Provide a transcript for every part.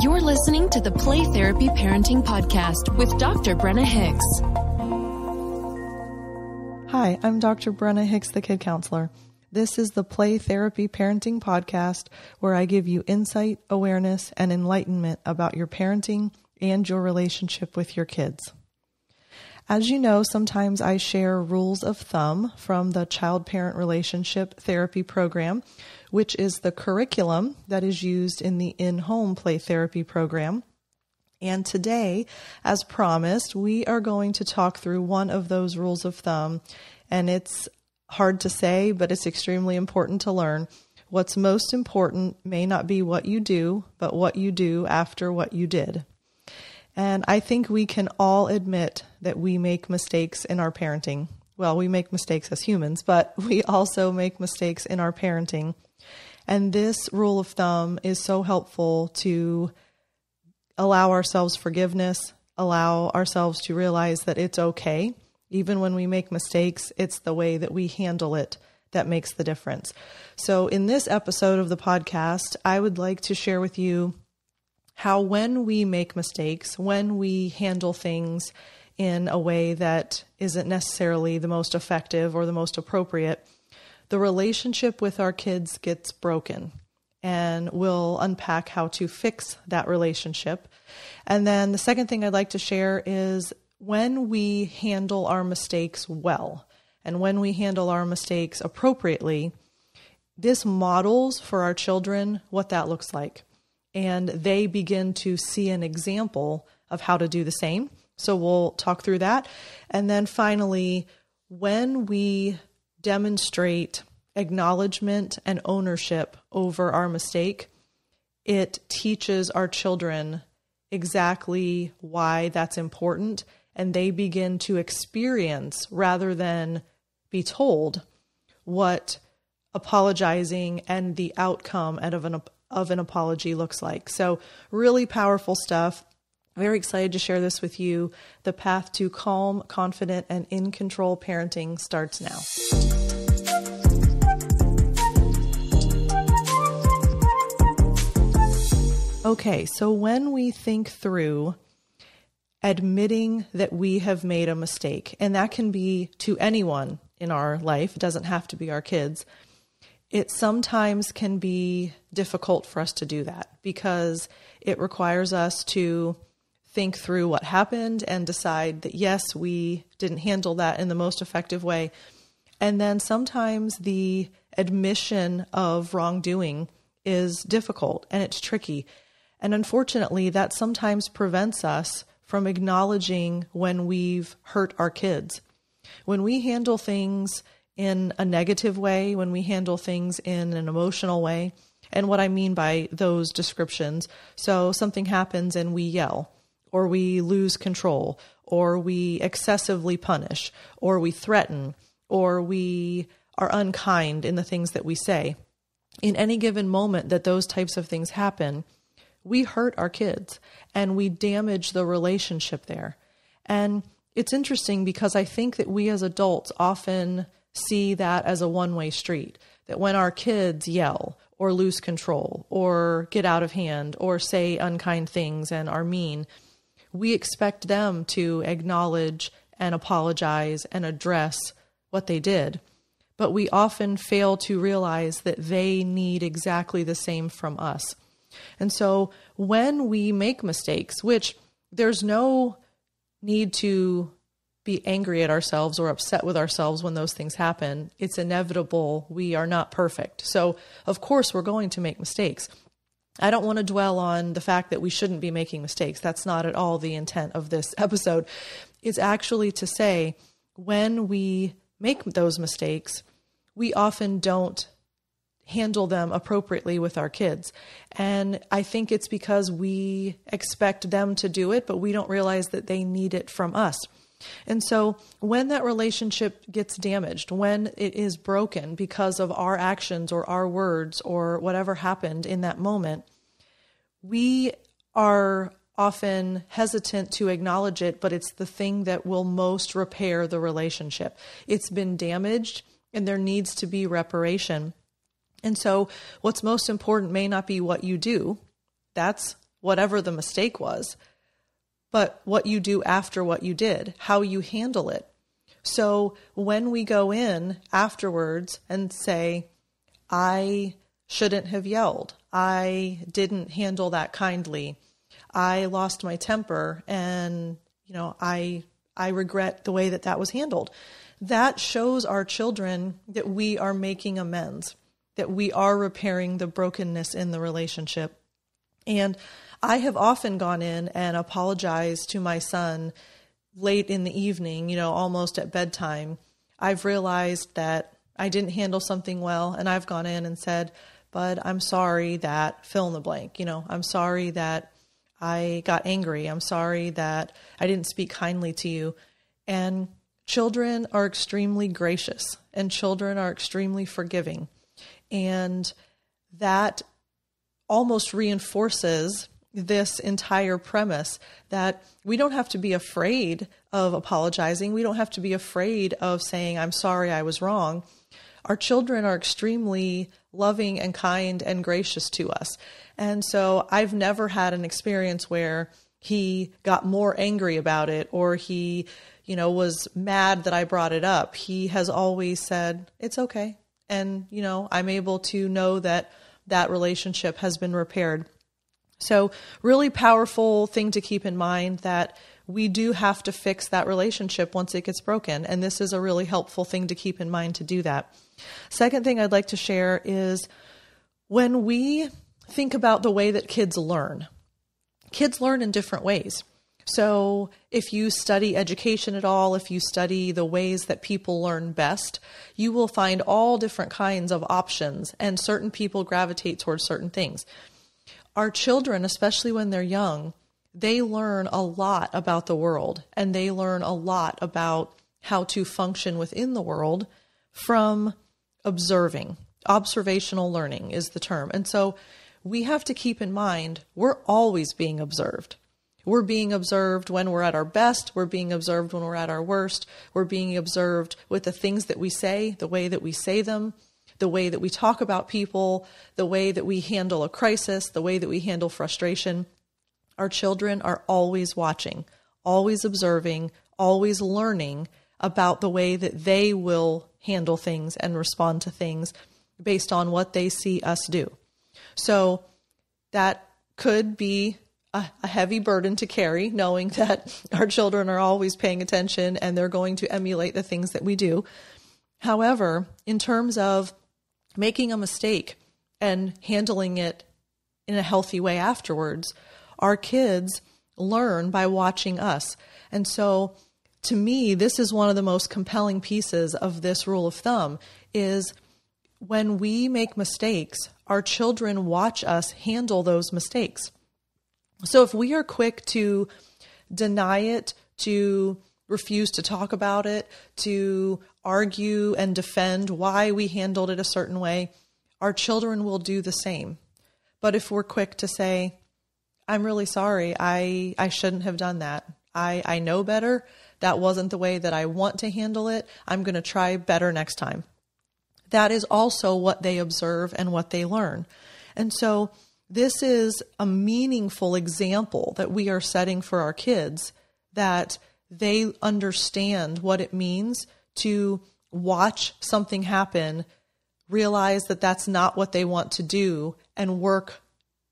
You're listening to the Play Therapy Parenting Podcast with Dr. Brenna Hicks. Hi, I'm Dr. Brenna Hicks, the Kid Counselor. This is the Play Therapy Parenting Podcast, where I give you insight, awareness, and enlightenment about your parenting and your relationship with your kids. As you know, sometimes I share rules of thumb from the Child-Parent Relationship Therapy Program, which is the curriculum that is used in the in-home play therapy program. And today, as promised, we are going to talk through one of those rules of thumb. And it's hard to say, but it's extremely important to learn. What's most important may not be what you do, but what you do after what you did. And I think we can all admit that we make mistakes in our parenting. Well, we make mistakes as humans, but we also make mistakes in our parenting. And this rule of thumb is so helpful to allow ourselves forgiveness, allow ourselves to realize that it's okay. Even when we make mistakes, it's the way that we handle it that makes the difference. So in this episode of the podcast, I would like to share with you how when we make mistakes, when we handle things in a way that isn't necessarily the most effective or the most appropriate, the relationship with our kids gets broken. And we'll unpack how to fix that relationship. And then the second thing I'd like to share is when we handle our mistakes well, and when we handle our mistakes appropriately, this models for our children what that looks like. And they begin to see an example of how to do the same. So we'll talk through that. And then finally, when we demonstrate acknowledgement and ownership over our mistake, it teaches our children exactly why that's important. And they begin to experience, rather than be told, what apologizing and the outcome of an apology looks like. So really powerful stuff. Very excited to share this with you. The path to calm, confident, and in control parenting starts now. Okay, so when we think through admitting that we have made a mistake, and that can be to anyone in our life, it doesn't have to be our kids, it sometimes can be difficult for us to do that because it requires us to think through what happened and decide that, yes, we didn't handle that in the most effective way. And then sometimes the admission of wrongdoing is difficult and it's tricky. And unfortunately, that sometimes prevents us from acknowledging when we've hurt our kids. When we handle things in a negative way, when we handle things in an emotional way, and what I mean by those descriptions, so something happens and we yell, or we lose control, or we excessively punish, or we threaten, or we are unkind in the things that we say. In any given moment that those types of things happen, we hurt our kids and we damage the relationship there. And it's interesting because I think that we as adults often see that as a one-way street, that when our kids yell or lose control or get out of hand or say unkind things and are mean, we expect them to acknowledge and apologize and address what they did. But we often fail to realize that they need exactly the same from us. And so when we make mistakes, which there's no need to be angry at ourselves or upset with ourselves when those things happen, it's inevitable. We are not perfect. So of course we're going to make mistakes. I don't want to dwell on the fact that we shouldn't be making mistakes. That's not at all the intent of this episode. It's actually to say when we make those mistakes, we often don't handle them appropriately with our kids. And I think it's because we expect them to do it, but we don't realize that they need it from us. And so when that relationship gets damaged, when it is broken because of our actions or our words or whatever happened in that moment, we are often hesitant to acknowledge it, but it's the thing that will most repair the relationship. It's been damaged and there needs to be reparation. And so what's most important may not be what you do. That's whatever the mistake was, but what you do after what you did, how you handle it. So when we go in afterwards and say, I shouldn't have yelled, I didn't handle that kindly, I lost my temper, and I regret the way that was handled. That shows our children that we are making amends, that we are repairing the brokenness in the relationship. And I have often gone in and apologized to my son late in the evening, almost at bedtime. I've realized that I didn't handle something well, and I've gone in and said, Bud, I'm sorry that fill in the blank. I'm sorry that I got angry. I'm sorry that I didn't speak kindly to you. And children are extremely gracious, and children are extremely forgiving. And that almost reinforces this entire premise that we don't have to be afraid of apologizing. We don't have to be afraid of saying, I'm sorry, I was wrong. Our children are extremely loving and kind and gracious to us. And so I've never had an experience where he got more angry about it, or he, was mad that I brought it up. He has always said, it's okay. And, I'm able to know that relationship has been repaired. So really powerful thing to keep in mind, that we do have to fix that relationship once it gets broken. And this is a really helpful thing to keep in mind to do that. Second thing I'd like to share is when we think about the way that kids learn in different ways. So if you study education at all, if you study the ways that people learn best, you will find all different kinds of options, and certain people gravitate towards certain things. Our children, especially when they're young, they learn a lot about the world, and they learn a lot about how to function within the world from observing. Observational learning is the term. And so we have to keep in mind, we're always being observed. We're being observed when we're at our best. We're being observed when we're at our worst. We're being observed with the things that we say, the way that we say them, the way that we talk about people, the way that we handle a crisis, the way that we handle frustration. Our children are always watching, always observing, always learning about the way that they will handle things and respond to things based on what they see us do. So that could be a heavy burden to carry, knowing that our children are always paying attention and they're going to emulate the things that we do. However, in terms of making a mistake and handling it in a healthy way afterwards, our kids learn by watching us. And so to me, this is one of the most compelling pieces of this rule of thumb, is when we make mistakes, our children watch us handle those mistakes. So if we are quick to deny it, to refuse to talk about it, to argue and defend why we handled it a certain way, our children will do the same. But if we're quick to say, I'm really sorry, I shouldn't have done that. I know better. That wasn't the way that I want to handle it. I'm going to try better next time. That is also what they observe and what they learn. And so this is a meaningful example that we are setting for our kids, that they understand what it means to watch something happen, realize that that's not what they want to do, and work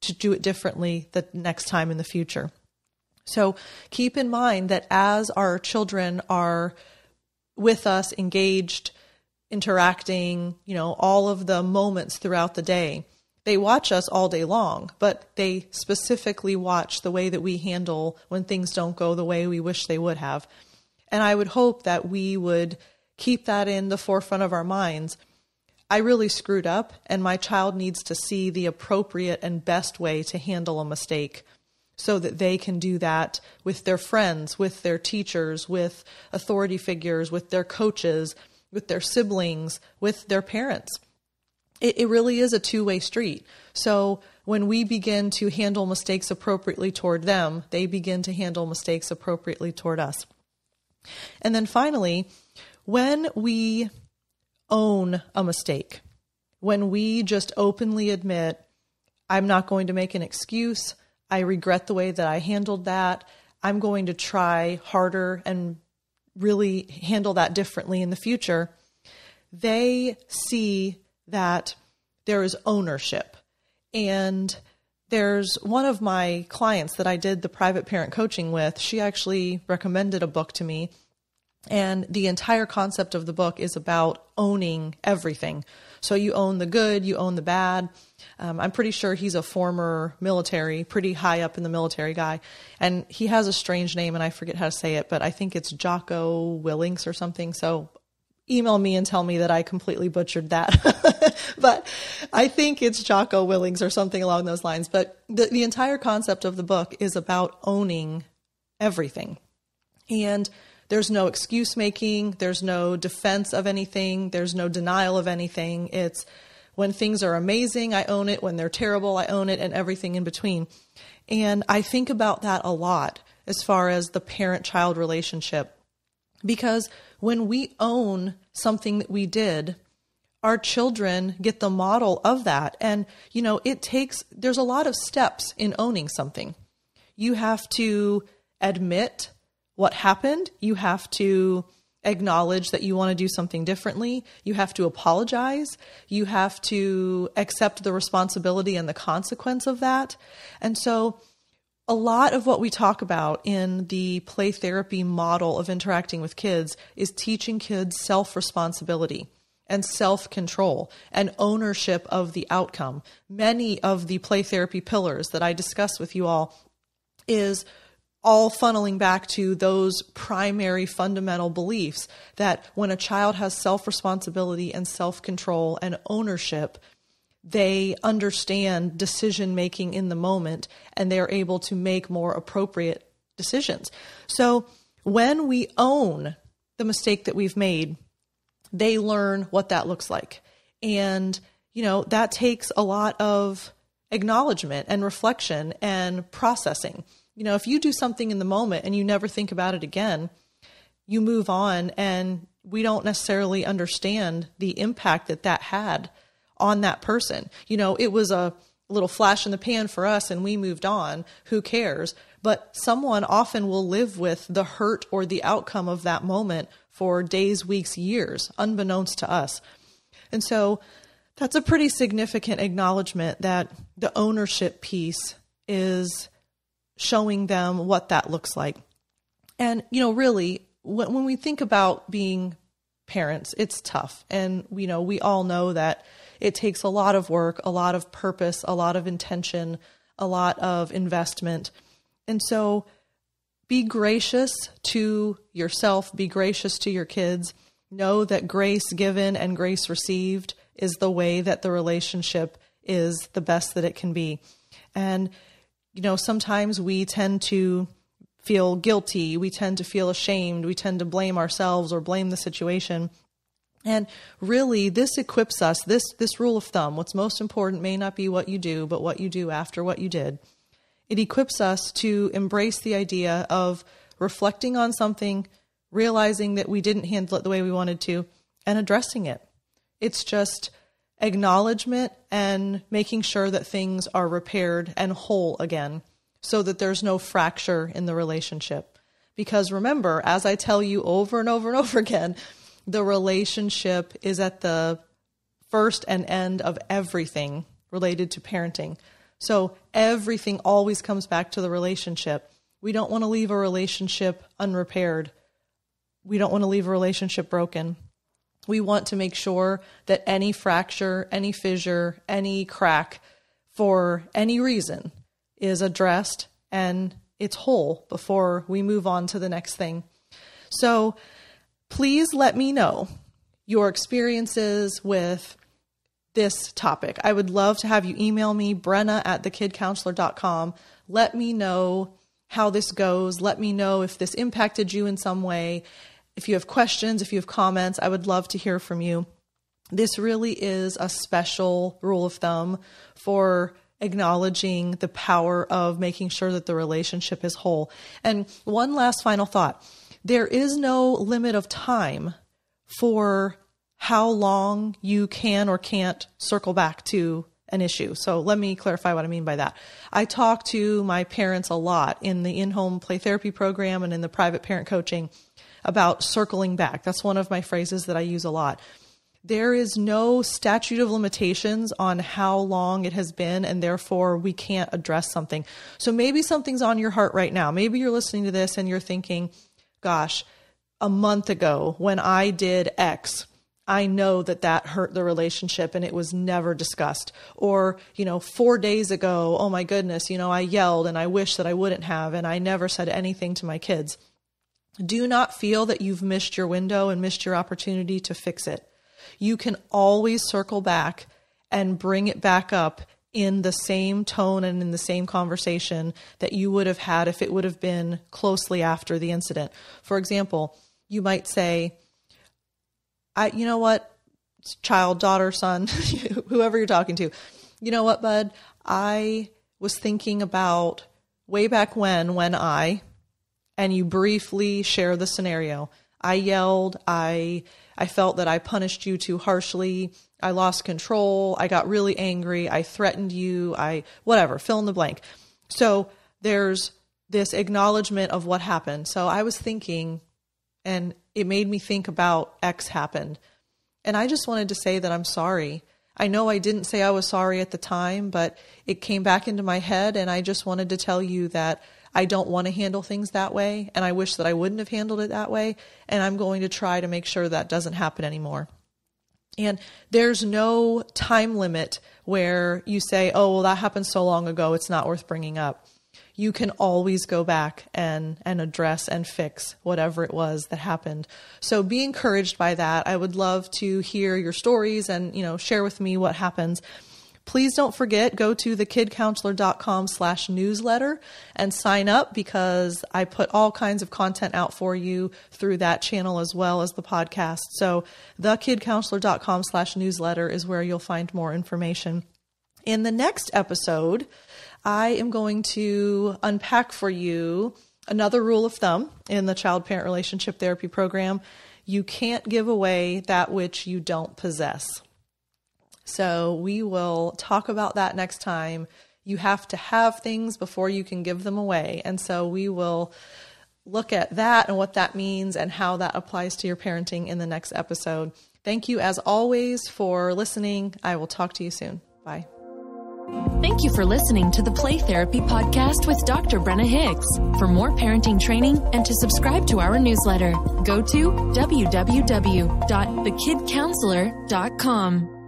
to do it differently the next time in the future. So keep in mind that as our children are with us, engaged, interacting, all of the moments throughout the day, they watch us all day long, but they specifically watch the way that we handle when things don't go the way we wish they would have. And I would hope that we would keep that in the forefront of our minds. I really screwed up, and my child needs to see the appropriate and best way to handle a mistake so that they can do that with their friends, with their teachers, with authority figures, with their coaches, with their siblings, with their parents. It really is a two-way street. So when we begin to handle mistakes appropriately toward them, they begin to handle mistakes appropriately toward us. And then finally, when we own a mistake, when we just openly admit, I'm not going to make an excuse, I regret the way that I handled that. I'm going to try harder and really handle that differently in the future. They see that there is ownership. And there's one of my clients that I did the private parent coaching with. She actually recommended a book to me. And the entire concept of the book is about owning everything. So you own the good, you own the bad. I'm pretty sure he's a former military, pretty high up in the military guy. And he has a strange name, and I forget how to say it, but I think it's Jocko Willink or something. So email me and tell me that I completely butchered that. But I think it's Jocko Willink or something along those lines. But the entire concept of the book is about owning everything. And there's no excuse making. There's no defense of anything. There's no denial of anything. It's when things are amazing, I own it. When they're terrible, I own it, and everything in between. And I think about that a lot as far as the parent-child relationship. Because when we own something that we did, our children get the model of that. And, there's a lot of steps in owning something. You have to admit what happened. You have to acknowledge that you want to do something differently. You have to apologize. You have to accept the responsibility and the consequence of that. And so a lot of what we talk about in the play therapy model of interacting with kids is teaching kids self-responsibility and self-control and ownership of the outcome. Many of the play therapy pillars that I discuss with you all is all funneling back to those primary fundamental beliefs that when a child has self-responsibility and self-control and ownership, they understand decision-making in the moment and they're able to make more appropriate decisions. So when we own the mistake that we've made, they learn what that looks like. And, that takes a lot of acknowledgement and reflection and processing. If you do something in the moment and you never think about it again, you move on and we don't necessarily understand the impact that had on that person. It was a little flash in the pan for us and we moved on. Who cares? But someone often will live with the hurt or the outcome of that moment for days, weeks, years, unbeknownst to us. And so that's a pretty significant acknowledgement that the ownership piece is showing them what that looks like. And, really, when we think about being parents, it's tough. And, we all know that it takes a lot of work, a lot of purpose, a lot of intention, a lot of investment. And so be gracious to yourself, be gracious to your kids. Know that grace given and grace received is the way that the relationship is the best that it can be. And sometimes we tend to feel guilty. We tend to feel ashamed. We tend to blame ourselves or blame the situation. And really, this equips us, this rule of thumb, what's most important may not be what you do, but what you do after what you did. It equips us to embrace the idea of reflecting on something, realizing that we didn't handle it the way we wanted to, and addressing it. It's just acknowledgement and making sure that things are repaired and whole again so that there's no fracture in the relationship. Because remember, as I tell you over and over and over again, the relationship is at the first and end of everything related to parenting. So everything always comes back to the relationship. We don't want to leave a relationship unrepaired. We don't want to leave a relationship broken. We want to make sure that any fracture, any fissure, any crack for any reason is addressed and it's whole before we move on to the next thing. So please let me know your experiences with this topic. I would love to have you email me, Brenna@thekidcounselor.com. Let me know how this goes. Let me know if this impacted you in some way. If you have questions, if you have comments, I would love to hear from you. This really is a special rule of thumb for acknowledging the power of making sure that the relationship is whole. And one last final thought. There is no limit of time for how long you can or can't circle back to an issue. So let me clarify what I mean by that. I talk to my parents a lot in the in-home play therapy program and in the private parent coaching about circling back. That's one of my phrases that I use a lot. There is no statute of limitations on how long it has been, and therefore we can't address something. So maybe something's on your heart right now. Maybe you're listening to this and you're thinking, gosh, a month ago when I did X, I know that hurt the relationship and it was never discussed. Or, 4 days ago, oh my goodness, I yelled and I wish that I wouldn't have, and I never said anything to my kids. Do not feel that you've missed your window and missed your opportunity to fix it. You can always circle back and bring it back up in the same tone and in the same conversation that you would have had if it would have been closely after the incident. For example, you might say, you know what, child, daughter, son, whoever you're talking to, you know what, bud, I was thinking about way back when and you briefly share the scenario. I yelled, I felt that I punished you too harshly. I lost control. I got really angry. I threatened you. Whatever, fill in the blank. So there's this acknowledgement of what happened. So I was thinking, and it made me think about X happened. And I just wanted to say that I'm sorry. I know I didn't say I was sorry at the time, but it came back into my head, and I just wanted to tell you that I don't want to handle things that way, and I wish that I wouldn't have handled it that way, and I'm going to try to make sure that doesn't happen anymore. And there's no time limit where you say, oh, well, that happened so long ago, it's not worth bringing up. You can always go back and address and fix whatever it was that happened. So be encouraged by that. I would love to hear your stories and, share with me what happens. Please don't forget, go to thekidcounselor.com/newsletter and sign up, because I put all kinds of content out for you through that channel as well as the podcast. So thekidcounselor.com/newsletter is where you'll find more information. In the next episode, I am going to unpack for you another rule of thumb in the child-parent relationship therapy program. You can't give away that which you don't possess. So we will talk about that next time. You have to have things before you can give them away. And so we will look at that and what that means and how that applies to your parenting in the next episode. Thank you, as always, for listening. I will talk to you soon. Bye. Thank you for listening to the Play Therapy Podcast with Dr. Brenna Hicks. For more parenting training and to subscribe to our newsletter, go to www.thekidcounselor.com.